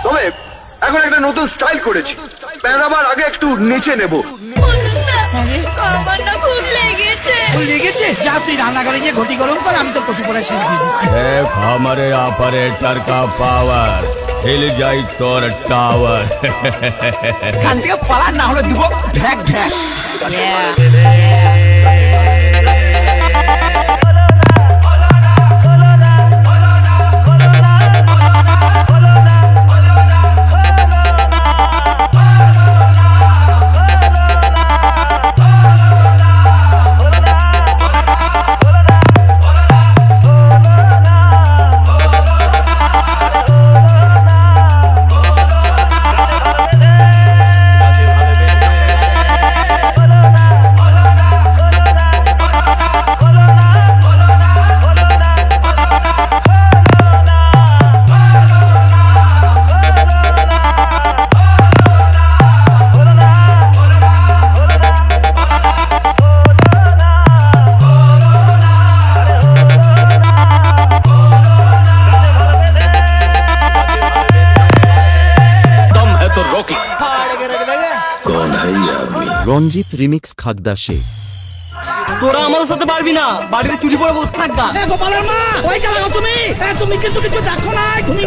তবে এখন একটা নতুন স্টাইল করেছি, পেঁদাবার আগে একটু নিচে নেব। আমার না খুব লেগেছে। যা তুই রান্নাঘরে গিয়ে ঘটি গরম কর, আমি তো কচু পড়া শেষ দিয়ে দিচ্ছি। हमारे ऑपरेटर का पावर हिल जाए तोर टावर। এখান থেকে পালা, না হলে দিব ঢ্যাক ঢ্যাক। রঞ্জিত রিমিক্স খাগদা শেখ। তোরা আমাদের সাথে পারবি না, বাড়িতে চুরি পরে বসে থাকবা। গোপালের মা, ওই চালাও তুমি। তুমি কিন্তু কিছু দেখো না, তুমি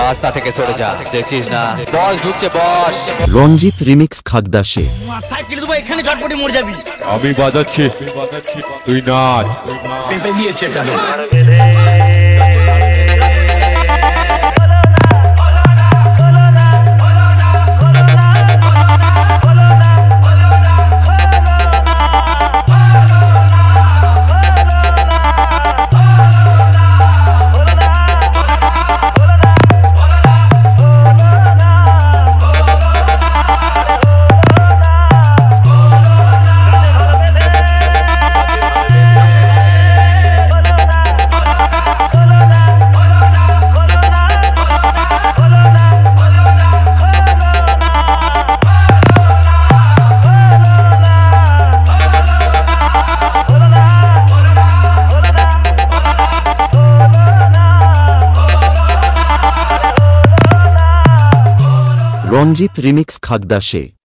রাস্তা থেকে সরে যা, দেখছিস না বস ঢুকছে বস। রঞ্জিত রিমিক্স খাগদা শেখ। মাথায় কেটে দেবো, এখানে ঝটপটি মরে যাবি। আমি বাজাচ্ছি, তুই নাচ। পেঁপে দিয়েছে কেন? রঞ্জিত রিমিক্স খাগদা শেখ।